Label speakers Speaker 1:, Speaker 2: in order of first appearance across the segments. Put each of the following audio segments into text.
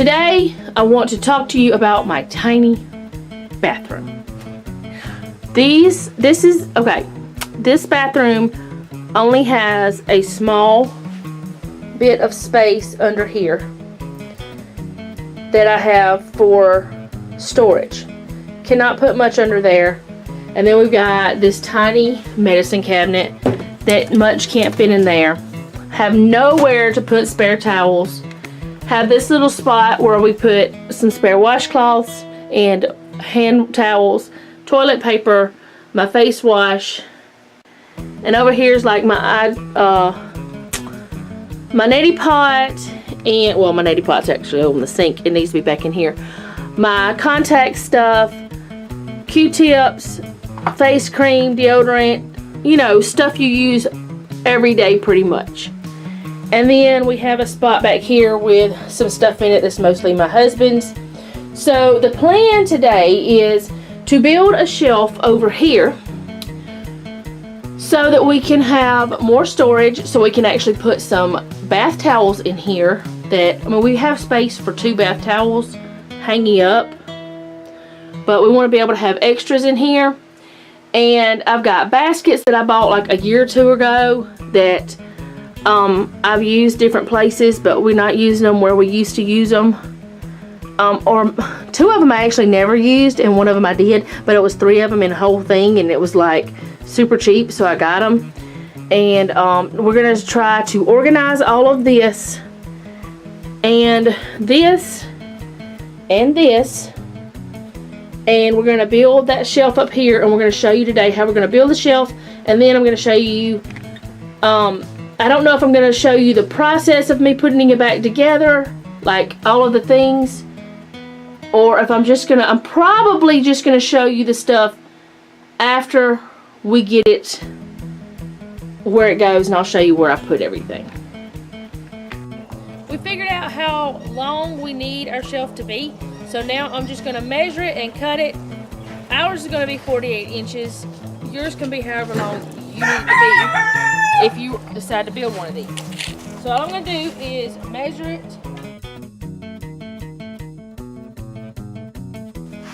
Speaker 1: Today, I want to talk to you about my tiny bathroom. This bathroom only has a small bit of space under here that I have for storage. Cannot put much under there. And then we've got this tiny medicine cabinet that much can't fit in there. Have nowhere to put spare towels. Have this little spot where we put some spare washcloths and hand towels, toilet paper, my face wash, and over here is like my neti pot, and well, my neti pot's actually on the sink. It needs to be back in here. My contact stuff, Q-tips, face cream, deodorant, you know, stuff you use every day pretty much. And then we have a spot back here with some stuff in it that's mostly my husband's. So the plan today is to build a shelf over here so that we can have more storage, so we can actually put some bath towels in here. We have space for 2 bath towels hanging up, but we want to be able to have extras in here. And I've got baskets that I bought like a year or 2 ago that I've used different places, but we're not using them where we used to use them. Or 2 of them I actually never used, and 1 of them I did, but it was 3 of them in the whole thing, and it was like super cheap, so I got them. And we're gonna try to organize all of this and this and this, and we're gonna build that shelf up here, and we're gonna show you today how we're gonna build the shelf. And then I'm gonna show you I don't know if I'm gonna show you the process of me putting it back together, like all of the things, or if I'm probably just gonna show you the stuff after we get it where it goes, and I'll show you where I put everything. We figured out how long we need our shelf to be, so now I'm just gonna measure it and cut it. Ours is gonna be 48 inches. Yours can be however long you need it to be if you decide to build one of these. So all I'm gonna do is measure it.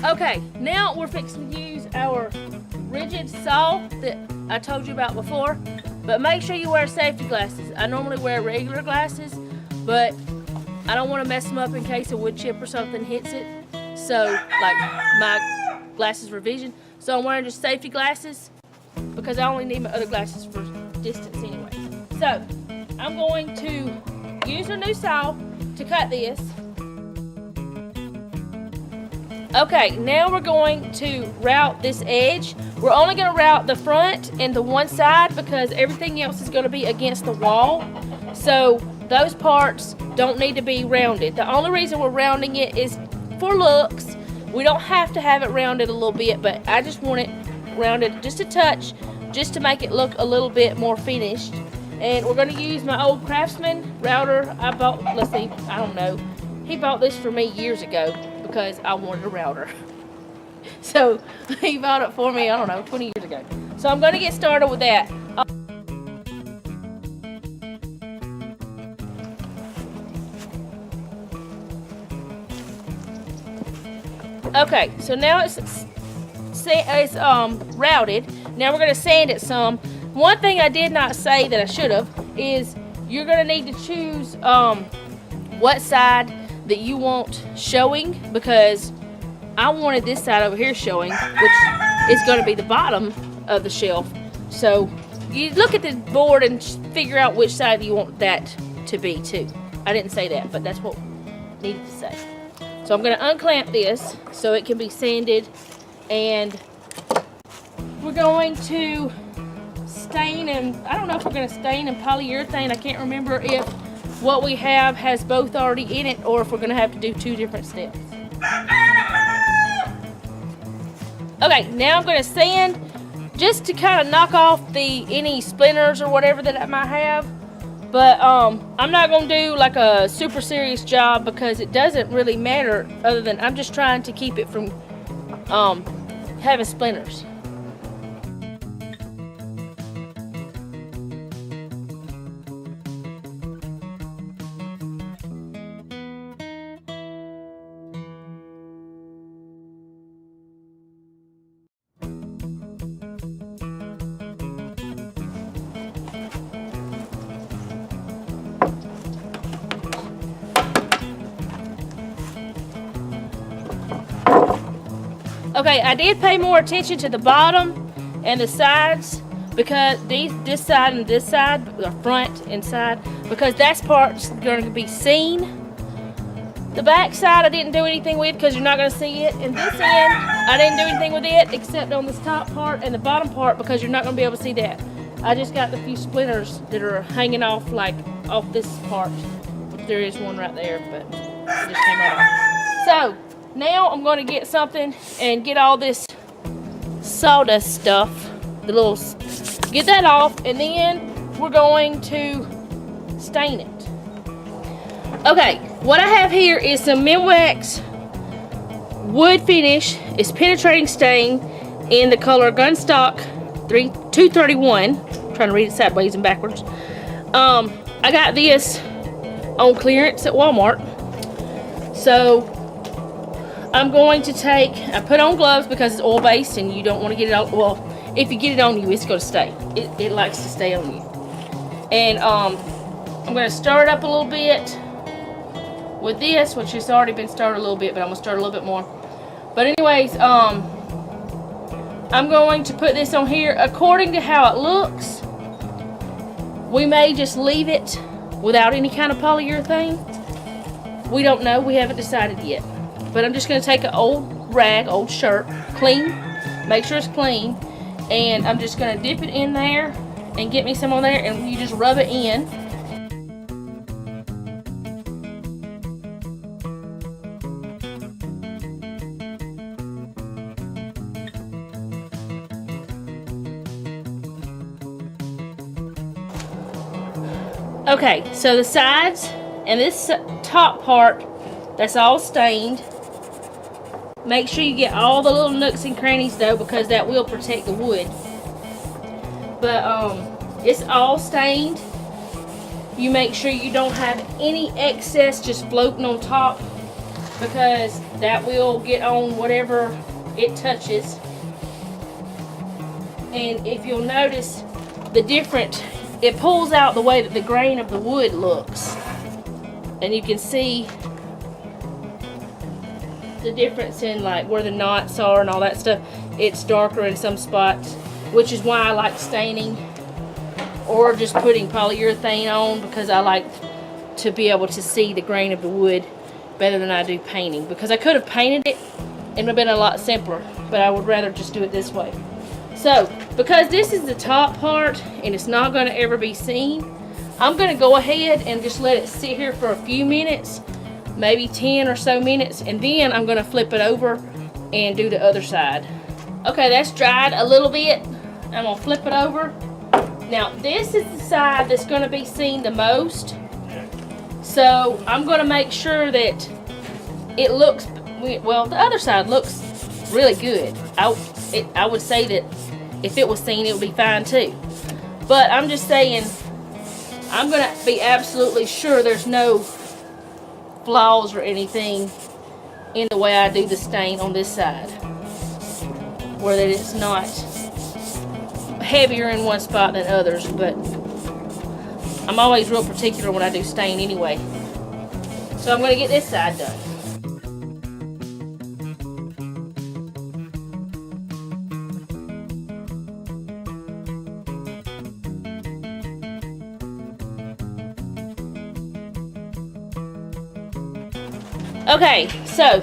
Speaker 1: Okay, now we're fixing to use our rigid saw that I told you about before, but make sure you wear safety glasses. I normally wear regular glasses, but I don't want to mess them up in case a wood chip or something hits it. So, like my glasses for vision. So I'm wearing just safety glasses because I only need my other glasses for distance anyway. So I'm going to use a new saw to cut this. Okay, now we're going to route this edge. We're only going to route the front and the one side because everything else is going to be against the wall. So those parts don't need to be rounded. The only reason we're rounding it is for looks. We don't have to have it rounded a little bit, but I just want it rounded just a touch, just to make it look a little bit more finished. And we're going to use my old Craftsman router I bought. Let's see, I don't know. He bought this for me years ago because I wanted a router. So he bought it for me, I don't know, 20 years ago. So I'm going to get started with that. Okay, so now it's routed. Now we're going to sand it some. One thing I did not say that I should have is you're going to need to choose what side that you want showing, because I wanted this side over here showing, which is going to be the bottom of the shelf. So you look at the board and figure out which side you want that to be too. I didn't say that, but that's what I needed to say. So I'm going to unclamp this so it can be sanded, and we're going to stain, and I don't know if we're going to stain in polyurethane. I can't remember if what we have has both already in it or if we're going to have to do 2 different steps. Okay, now I'm going to sand just to kind of knock off any splinters or whatever that I might have. But I'm not going to do like a super serious job because it doesn't really matter, other than I'm just trying to keep it from having splinters. Okay, I did pay more attention to the bottom and the sides because this side and this side, the front and side, because that's part's going to be seen. The back side I didn't do anything with because you're not going to see it. And this end, I didn't do anything with it except on this top part and the bottom part because you're not going to be able to see that. I just got the few splinters that are hanging off, like off this part. There is one right there, but it just came right off. So now I'm going to get something and get all this sawdust stuff, get that off, and then we're going to stain it. Okay, what I have here is some Minwax wood finish. It's penetrating stain in the color Gunstock 231. I'm trying to read it sideways and backwards. I got this on clearance at Walmart. So I'm going to I put on gloves because it's oil-based and you don't want to get it on. Well, if you get it on you, it's going to stay. It likes to stay on you. And I'm going to stir it up a little bit with this, which has already been stirred a little bit, but I'm going to stir it a little bit more. But anyways, I'm going to put this on here according to how it looks. We may just leave it without any kind of polyurethane. We don't know. We haven't decided yet. But I'm just going to take an old rag, old shirt, clean, make sure it's clean, and I'm just going to dip it in there and get me some on there, and you just rub it in. Okay, so the sides and this top part, that's all stained. Make sure you get all the little nooks and crannies though, because that will protect the wood. But it's all stained. You make sure you don't have any excess just floating on top, because that will get on whatever it touches. And if you'll notice the different, it pulls out the way that the grain of the wood looks. And you can see the difference in like where the knots are and all that stuff. It's darker in some spots, which is why I like staining or just putting polyurethane on, because I like to be able to see the grain of the wood better than I do painting. Because I could have painted it and it would have been a lot simpler, but I would rather just do it this way. So, because this is the top part and it's not going to ever be seen, I'm going to go ahead and just let it sit here for a few minutes, maybe 10 or so minutes, and then I'm going to flip it over and do the other side. Okay, that's dried a little bit. I'm going to flip it over. Now, this is the side that's going to be seen the most. So, I'm going to make sure that it looks, well, the other side looks really good. I would say that if it was seen, it would be fine too. But I'm just saying, I'm going to be absolutely sure there's no flaws or anything in the way I do the stain on this side, where that it's not heavier in one spot than others. But I'm always real particular when I do stain anyway. So I'm going to get this side done. Okay, so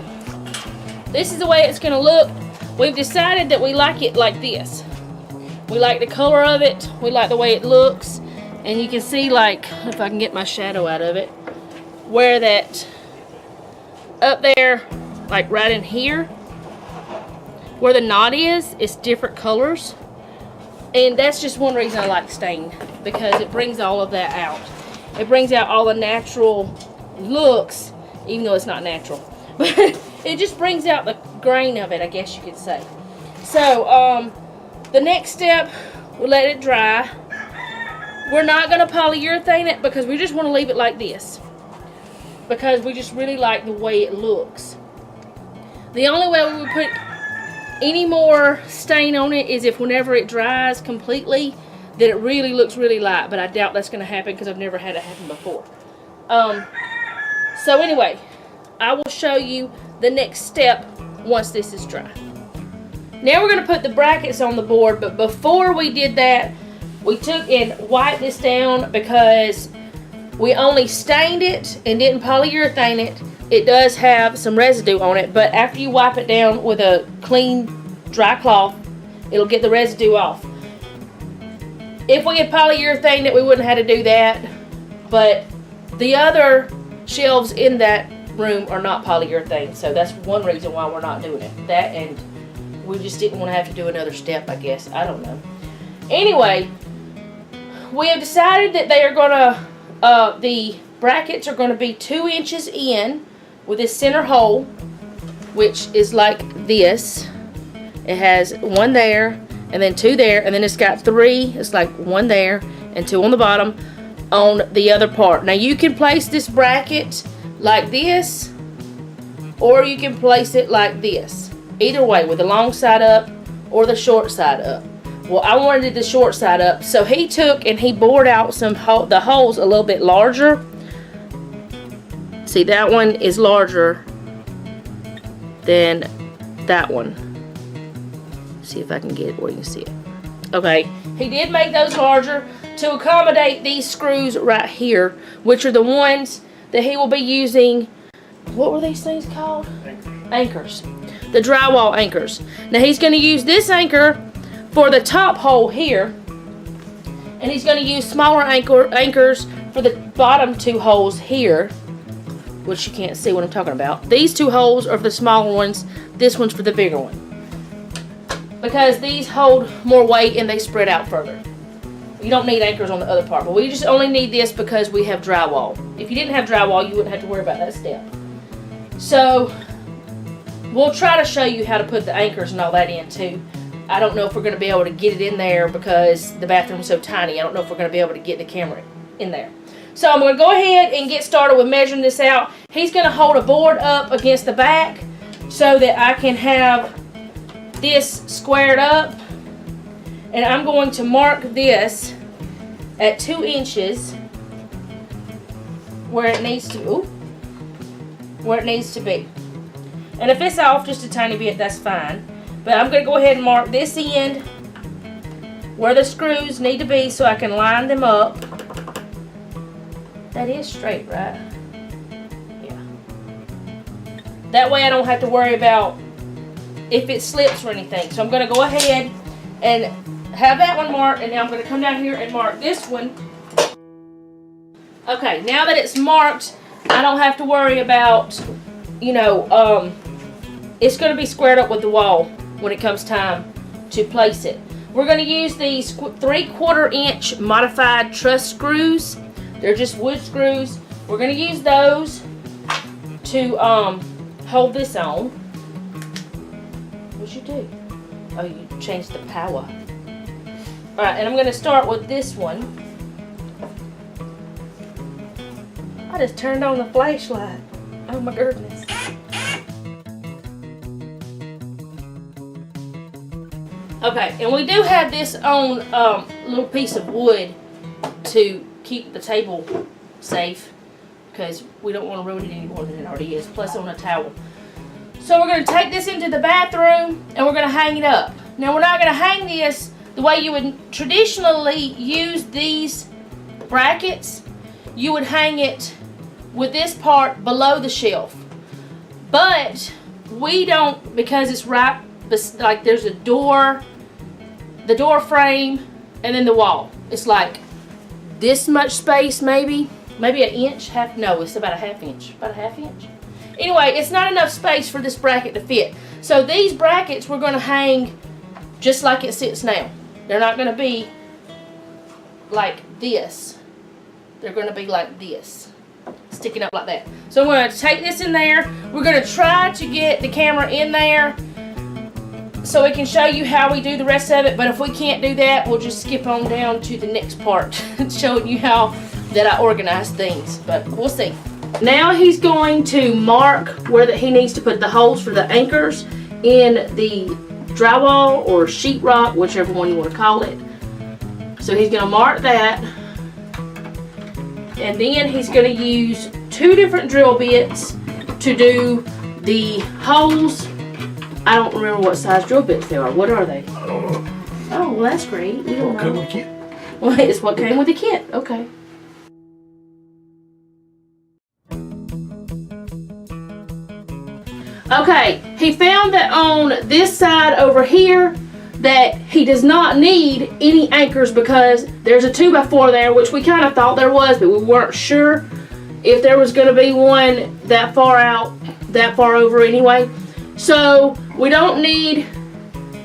Speaker 1: this is the way it's going to look. We've decided that we like it like this. We like the color of it. We like the way it looks. And you can see, like, if I can get my shadow out of it, where that up there, like right in here, where the knot is, it's different colors. And that's just one reason I like stain, because it brings all of that out. It brings out all the natural looks, even though it's not natural. But it just brings out the grain of it, I guess you could say. So, the next step, we'll let it dry. We're not going to polyurethane it because we just want to leave it like this, because we just really like the way it looks. The only way we would put any more stain on it is if whenever it dries completely, that it really looks really light, but I doubt that's going to happen because I've never had it happen before. So anyway, I will show you the next step once this is dry. Now we're going to put the brackets on the board, but before we did that, we took and wiped this down because we only stained it and didn't polyurethane it. It does have some residue on it, but after you wipe it down with a clean, dry cloth, it'll get the residue off. If we had polyurethane it, we wouldn't have had to do that, but the other shelves in that room are not polyurethane, so that's one reason why we're not doing it. That, and we just didn't want to have to do another step, I guess. I don't know. Anyway, we have decided that they are gonna, the brackets are gonna be 2 inches in with this center hole, which is like this. It has 1 there, and then 2 there, and then it's got 3. It's like 1 there, and 2 on the bottom on the other part. Now you can place this bracket like this, or you can place it like this. Either way, with the long side up or the short side up. Well, I wanted the short side up, so he took and he bored out the holes a little bit larger. See, that one is larger than that one. See if I can get it where you can see it. Okay, he did make those larger to accommodate these screws right here, which are the ones that he will be using. What were these things called? Anchors. The drywall anchors. Now he's going to use this anchor for the top hole here, and he's going to use smaller anchors for the bottom 2 holes here, which you can't see what I'm talking about. These 2 holes are for the smaller ones. This one's for the bigger one, because these hold more weight and they spread out further. You don't need anchors on the other part, but we just only need this because we have drywall. If you didn't have drywall, you wouldn't have to worry about that step. So we'll try to show you how to put the anchors and all that in too. I don't know if we're going to be able to get it in there because the bathroom's so tiny. I don't know if we're going to be able to get the camera in there. So I'm going to go ahead and get started with measuring this out. He's going to hold a board up against the back so that I can have this squared up. And I'm going to mark this at 2 inches where it needs to, be. And if it's off just a tiny bit, that's fine. But I'm going to go ahead and mark this end where the screws need to be so I can line them up. That is straight, right? Yeah. That way I don't have to worry about if it slips or anything. So I'm going to go ahead and have that one marked, and now I'm going to come down here and mark this one. Okay, now that it's marked, I don't have to worry about, you know, it's going to be squared up with the wall when it comes time to place it. We're going to use these 3/4 inch modified truss screws. They're just wood screws. We're going to use those to hold this on. What'd you do? Oh, you changed the power. Alright, and I'm going to start with this one. I just turned on the flashlight. Oh my goodness. Okay, and we do have this on little piece of wood to keep the table safe, because we don't want to ruin it any more than it already is, plus on a towel. So we're going to take this into the bathroom and we're going to hang it up. Now we're not going to hang this the way you would traditionally use these brackets. You would hang it with this part below the shelf. But we don't, because it's right, like there's a door, the door frame, and then the wall. It's like this much space, maybe an inch, no, it's about a half inch, Anyway, it's not enough space for this bracket to fit. So these brackets we're going to hang just like it sits now. They're not going to be like this. They're going to be like this, sticking up like that. So we're going to take this in there. We're going to try to get the camera in there so we can show you how we do the rest of it. But if we can't do that, we'll just skip on down to the next part, showing you how that I organize things. But we'll see. Now he's going to mark where he needs to put the holes for the anchors in the drywall or sheetrock, whichever one you want to call it. So he's going to mark that, and then he's going to use 2 different drill bits to do the holes. I don't remember what size drill bits they are. What are they?
Speaker 2: I don't know.
Speaker 1: Oh, well, that's great. You don't
Speaker 2: Come
Speaker 1: know.
Speaker 2: with a kit.
Speaker 1: Well, it's what came with the kit. Okay. Okay, he found that on this side over here that he does not need any anchors because there's a 2x4 there, which we kind of thought there was, but we weren't sure if there was going to be one that far out, that far over anyway. So we don't need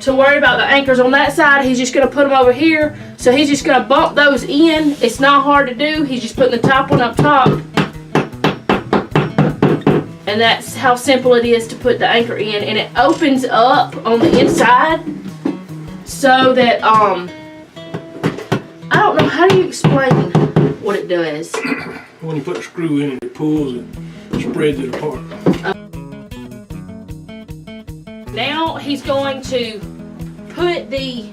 Speaker 1: to worry about the anchors on that side. He's just going to put them over here. So he's just going to bump those in. It's not hard to do. He's just putting the top one up top. And that's how simple it is to put the anchor in. And it opens up on the inside so that, I don't know, how do you explain what it does?
Speaker 2: When you put a screw in it, it pulls and spreads it apart.
Speaker 1: Now he's going to put the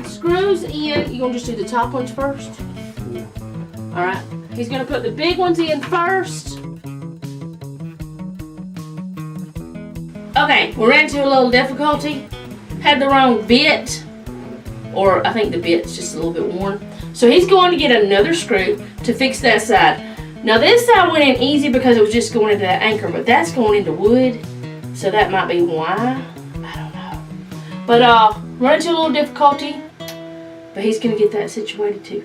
Speaker 1: screws in. You're going to just do the top ones first?
Speaker 2: Yeah.
Speaker 1: Alright. He's going to put the big ones in first. Okay, we ran into a little difficulty. Had the wrong bit. Or I think the bit's just a little bit worn. So he's going to get another screw to fix that side. Now this side went in easy because it was just going into that anchor, but that's going into wood. So that might be why. I don't know. But run into a little difficulty. But he's going to get that situated too.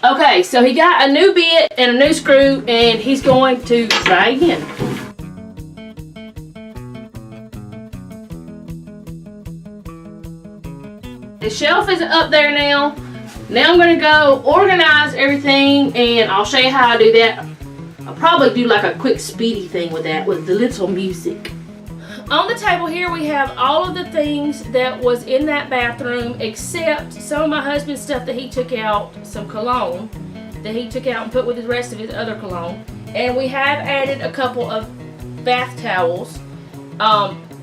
Speaker 1: Okay, so he got a new bit and a new screw, and he's going to try again. The shelf is up there now. Now I'm going to go organize everything, and I'll show you how I do that. I'll probably do like a quick speedy thing with that, with the little music. On the table here we have all of the things that was in that bathroom except some of my husband's stuff that he took out, some cologne that he took out and put with the rest of his other cologne. And we have added a couple of bath towels.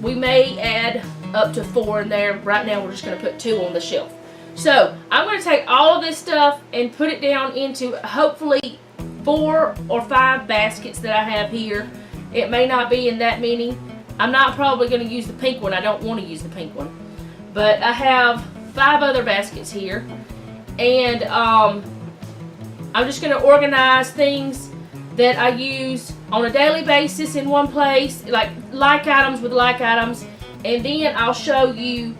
Speaker 1: We may add up to 4 in there. Right now we're just going to put 2 on the shelf. So I'm going to take all of this stuff and put it down into hopefully 4 or 5 baskets that I have here. It may not be in that many. I'm not probably going to use the pink one. I don't want to use the pink one. But I have 5 other baskets here. And I'm just going to organize things that I use on a daily basis in one place. Like items with like items. And then I'll show you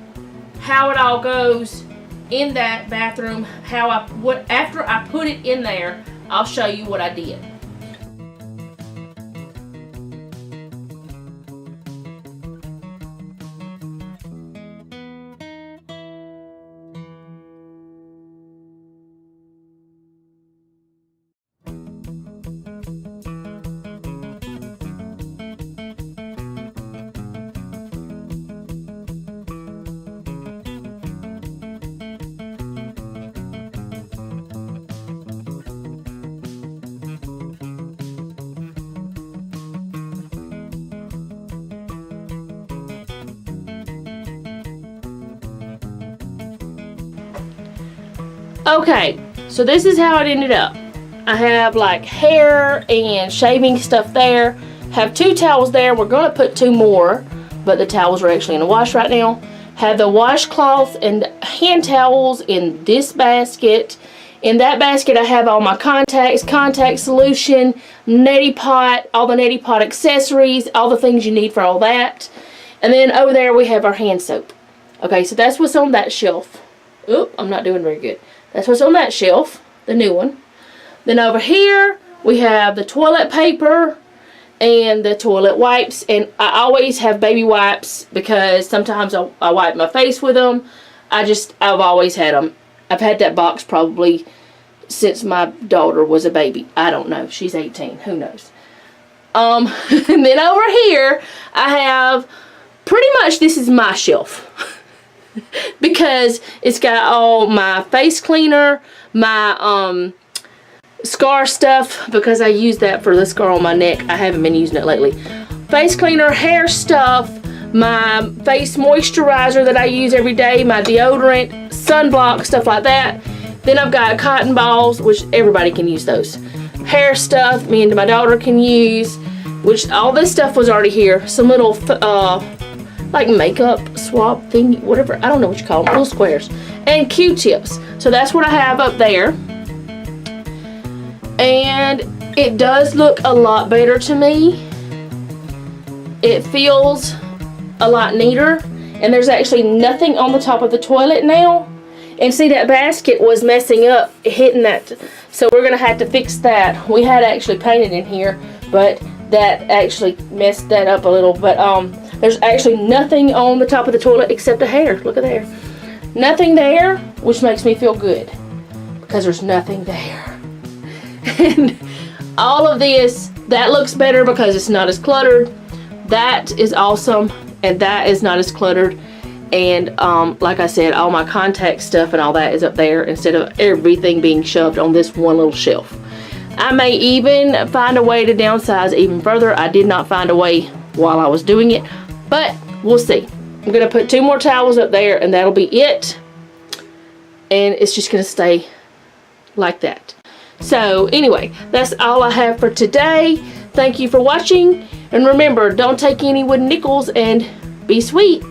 Speaker 1: how it all goes in that bathroom. After I put it in there, I'll show you what I did. Okay, so this is how it ended up. I have like hair and shaving stuff there. Have 2 towels there. We're going to put 2 more, but the towels are actually in the wash right now. Have the washcloths and hand towels in this basket. In that basket I have all my contacts, contact solution, neti pot, all the neti pot accessories, all the things you need for all that. And then over there we have our hand soap. Okay, so that's what's on that shelf. Oop, I'm not doing very good. That's what's on that shelf, the new one. Then over here, we have the toilet paper and the toilet wipes. And I always have baby wipes because sometimes I wipe my face with them. I've always had them. I've had that box probably since my daughter was a baby. I don't know. She's 18. Who knows? And then over here, I have pretty much, this is my shelf. Because it's got all my face cleaner, my scar stuff, because I use that for the scar on my neck. I haven't been using it lately. Face cleaner, hair stuff, my face moisturizer that I use every day, my deodorant, sunblock, stuff like that. Then I've got cotton balls, which everybody can use those. Hair stuff, me and my daughter can use. which all this stuff was already here. Some little like makeup swab thing, whatever, I don't know what you call them, little squares, and Q-tips. So that's what I have up there, and it does look a lot better to me. It feels a lot neater, and there's actually nothing on the top of the toilet now. And see, that basket was messing up, hitting that, so we're gonna have to fix that. We had actually painted in here, but that actually messed that up a little. But there's actually nothing on the top of the toilet except a hair. Look at there. Nothing there, which makes me feel good because there's nothing there. And all of this, that looks better because it's not as cluttered. That is awesome, and that is not as cluttered. And like I said, all my contact stuff and all that is up there instead of everything being shoved on this one little shelf. I may even find a way to downsize even further. I did not find a way while I was doing it, but we'll see. I'm gonna put 2 more towels up there, and that'll be it. And it's just gonna stay like that. So anyway, that's all I have for today. Thank you for watching, and remember, don't take any wooden nickels, and be sweet.